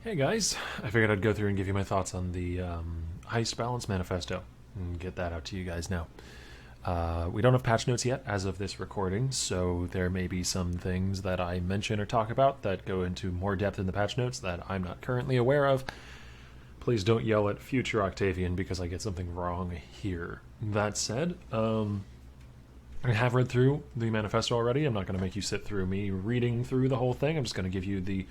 Hey guys, I figured I'd go through and give you my thoughts on the Heist Manifesto and get that out to you guys now. We don't have patch notes yet as of this recording, so there may be some things that I mention or talk about that go into more depth in the patch notes that I'm not currently aware of. Please don't yell at future Octavian because I get something wrong here. That said, I have read through the manifesto already. I'm not going to make you sit through me reading through the whole thing. I'm just going to give you the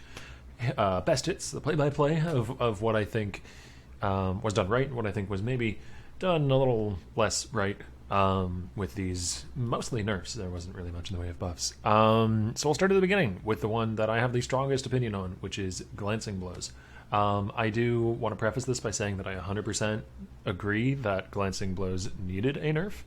best hits, the play-by-play of what I think was done right, what I think was maybe done a little less right with these mostly nerfs. There wasn't really much in the way of buffs. So we'll start at the beginning with the one that I have the strongest opinion on, which is glancing blows. I do want to preface this by saying that I 100% agree that glancing blows needed a nerf.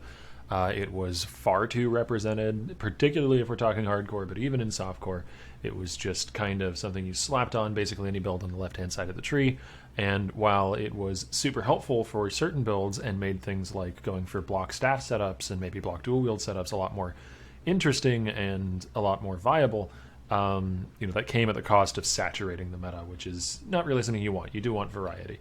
It was far too represented, particularly if we're talking hardcore, but even in softcore, it was just kind of something you slapped on basically any build on the left-hand side of the tree. And while it was super helpful for certain builds and made things like going for block staff setups and maybe block dual wield setups a lot more interesting and a lot more viable, that came at the cost of saturating the meta, which is not really something you want. You do want variety.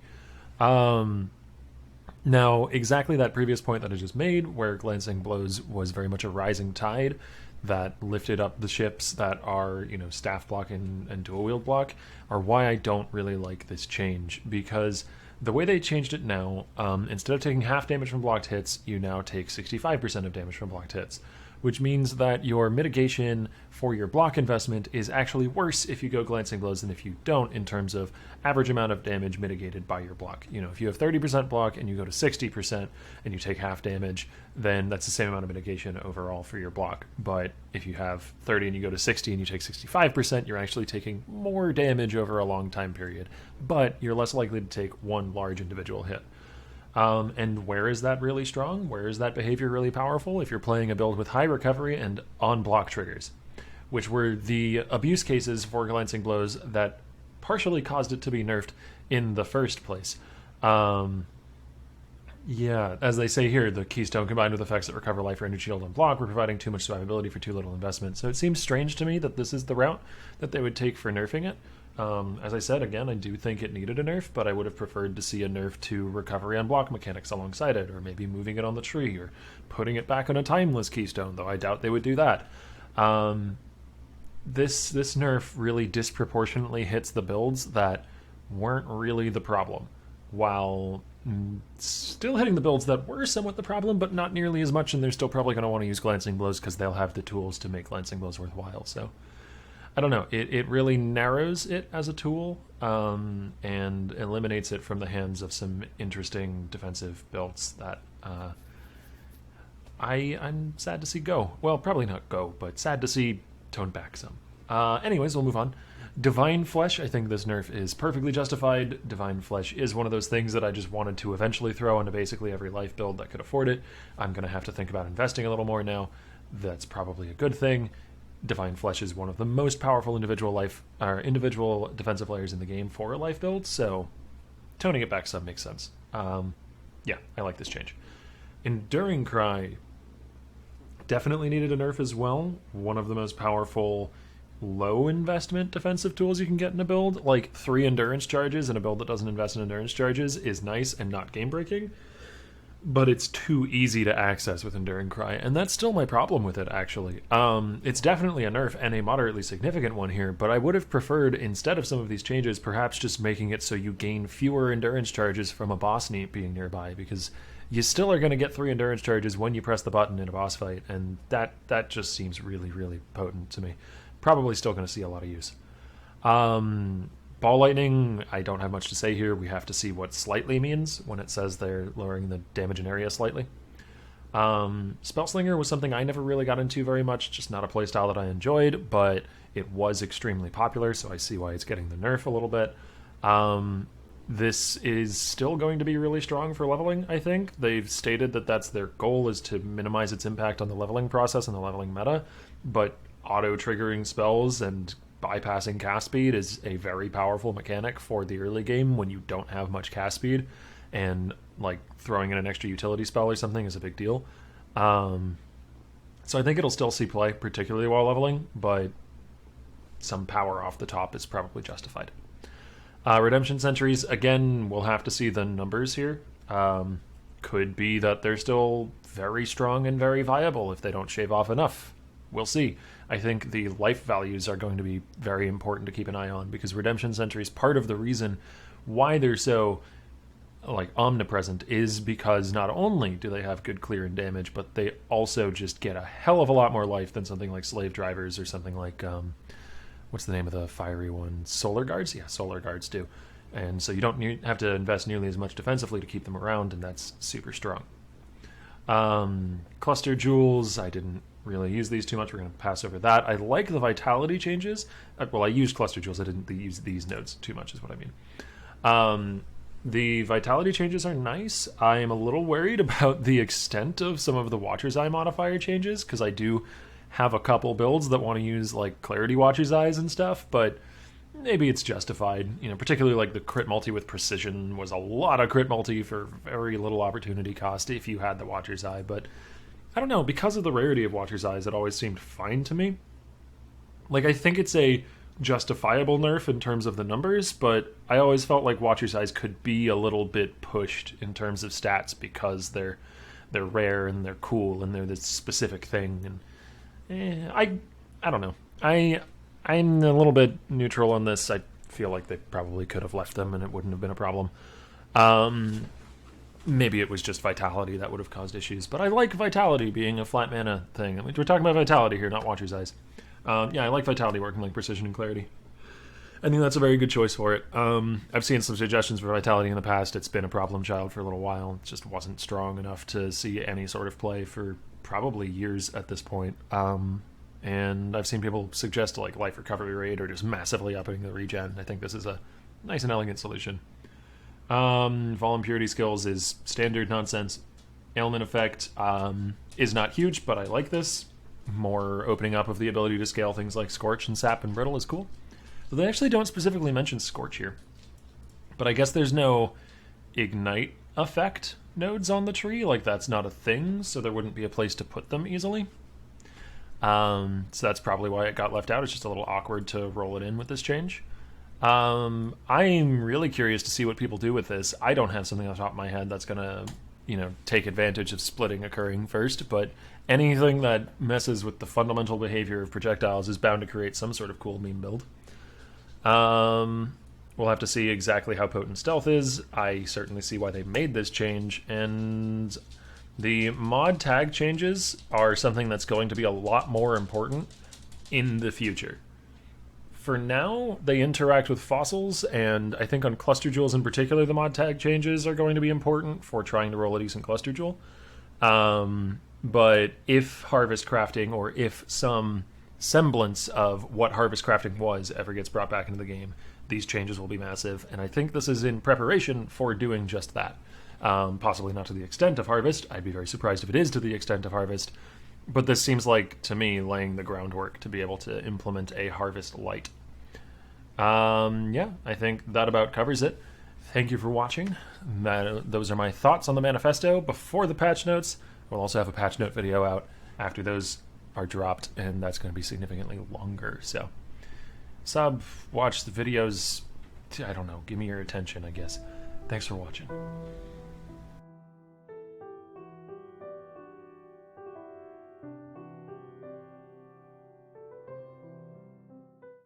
Now, exactly that previous point that I just made, where glancing blows was very much a rising tide that lifted up the ships that are, staff block and dual wield block, are why I don't really like this change. Because the way they changed it now, instead of taking half damage from blocked hits, you now take 65% of damage from blocked hits, which means that your mitigation for your block investment is actually worse if you go glancing blows than if you don't, in terms of average amount of damage mitigated by your block. If you have 30% block and you go to 60% and you take half damage, then that's the same amount of mitigation overall for your block. But if you have 30 and you go to 60 and you take 65%, you're actually taking more damage over a long time period, but you're less likely to take one large individual hit. And where is that really strong? Where is that behavior really powerful? If you're playing a build with high recovery and on block triggers, which were the abuse cases for glancing blows that partially caused it to be nerfed in the first place. As they say here, the keystone combined with effects that recover life, range, shield, and block were providing too much survivability for too little investment. So it seems strange to me that this is the route that they would take for nerfing it. As I said, again, I do think it needed a nerf, but I would have preferred to see a nerf to recovery on block mechanics alongside it, or maybe moving it on the tree, or putting it back on a timeless keystone, though I doubt they would do that. This nerf really disproportionately hits the builds that weren't really the problem, while still hitting the builds that were somewhat the problem, but not nearly as much, and they're still probably going to want to use glancing blows because they'll have the tools to make glancing blows worthwhile. So I don't know. It really narrows it as a tool and eliminates it from the hands of some interesting defensive builds that I'm sad to see go. Well, probably not go, but sad to see toned back some. Anyways, we'll move on. Divine Flesh, I think this nerf is perfectly justified. Divine Flesh is one of those things that I just wanted to eventually throw into basically every life build that could afford it. I'm going to have to think about investing a little more now. That's probably a good thing. Divine Flesh is one of the most powerful individual defensive layers in the game for a life build, so toning it back some makes sense. I like this change. Enduring Cry definitely needed a nerf as well. One of the most powerful low investment defensive tools you can get in a build. Like 3 endurance charges in a build that doesn't invest in endurance charges is nice and not game breaking, but it's too easy to access with Enduring Cry, and that's still my problem with it, actually. It's definitely a nerf, and a moderately significant one here, but I would have preferred, instead of some of these changes, perhaps just making it so you gain fewer endurance charges from a boss being nearby, because you still are going to get 3 endurance charges when you press the button in a boss fight, and that just seems really, really potent to me. Probably still going to see a lot of use. Ball Lightning, I don't have much to say here. We have to see what slightly means when it says they're lowering the damage in area slightly. Spellslinger was something I never really got into very much, just not a playstyle that I enjoyed, but it was extremely popular, so I see why it's getting the nerf a little bit. This is still going to be really strong for leveling, I think. They've stated that that's their goal, is to minimize its impact on the leveling process and the leveling meta, but auto-triggering spells and bypassing cast speed is a very powerful mechanic for the early game when you don't have much cast speed, and like throwing in an extra utility spell or something is a big deal. So I think it'll still see play, particularly while leveling, but some power off the top is probably justified. Redemption Sentries, again, we'll have to see the numbers here. Could be that they're still very strong and very viable if they don't shave off enough. We'll see. I think the life values are going to be very important to keep an eye on, because Redemption Sentries, part of the reason why they're so like omnipresent is because not only do they have good clear and damage, but they also just get a hell of a lot more life than something like Slave Drivers or something like what's the name of the fiery one? Solar Guards? Yeah, Solar Guards do. And so you don't have to invest nearly as much defensively to keep them around, and that's super strong. Cluster Jewels, I didn't really use these too much. We're going to pass over that. I like the Vitality changes. Well, I used Cluster Jewels. I didn't use these nodes too much is what I mean. The Vitality changes are nice. I am a little worried about the extent of some of the Watcher's Eye modifier changes, because I do have a couple builds that want to use like Clarity Watcher's Eyes and stuff, but maybe it's justified. You know, particularly like the crit multi with Precision was a lot of crit multi for very little opportunity cost if you had the Watcher's Eye, but I don't know, because of the rarity of Watcher's Eyes, it always seemed fine to me. Like, I think it's a justifiable nerf in terms of the numbers, but I always felt like Watcher's Eyes could be a little bit pushed in terms of stats because they're rare and they're cool and they're this specific thing. And I don't know. I'm a little bit neutral on this. I feel like they probably could have left them and it wouldn't have been a problem. Maybe it was just Vitality that would have caused issues, but I like Vitality being a flat mana thing. I mean, we're talking about Vitality here, not Watcher's Eyes. Yeah, I like Vitality working like Precision and Clarity. I think that's a very good choice for it. I've seen some suggestions for Vitality in the past. It's been a problem child for a little while. It just wasn't strong enough to see any sort of play for probably years at this point. And I've seen people suggest like life recovery rate or just massively upping the regen. I think this is a nice and elegant solution. Vol Impurity skills is standard nonsense. Ailment effect is not huge, but I like this. More opening up of the ability to scale things like Scorch and Sap and Brittle is cool. So they actually don't specifically mention Scorch here. But I guess there's no Ignite effect nodes on the tree. Like, that's not a thing, so there wouldn't be a place to put them easily. So that's probably why it got left out. It's just a little awkward to roll it in with this change. I'm really curious to see what people do with this. I don't have something on top of my head that's going to, take advantage of splitting occurring first, but anything that messes with the fundamental behavior of projectiles is bound to create some sort of cool meme build. We'll have to see exactly how potent stealth is. I certainly see why they made this change, and the mod tag changes are something that's going to be a lot more important in the future. For now, they interact with fossils, and I think on Cluster Jewels in particular, the mod tag changes are going to be important for trying to roll a decent Cluster Jewel. But if harvest crafting, or if some semblance of what harvest crafting was ever gets brought back into the game, these changes will be massive, and I think this is in preparation for doing just that. Possibly not to the extent of harvest. I'd be very surprised if it is to the extent of harvest, but this seems like, to me, laying the groundwork to be able to implement a harvest light. Yeah, I think that about covers it. Thank you for watching. Those are my thoughts on the manifesto before the patch notes. We'll also have a patch note video out after those are dropped, and that's going to be significantly longer. So, watch the videos. I don't know, give me your attention, I guess. Thanks for watching.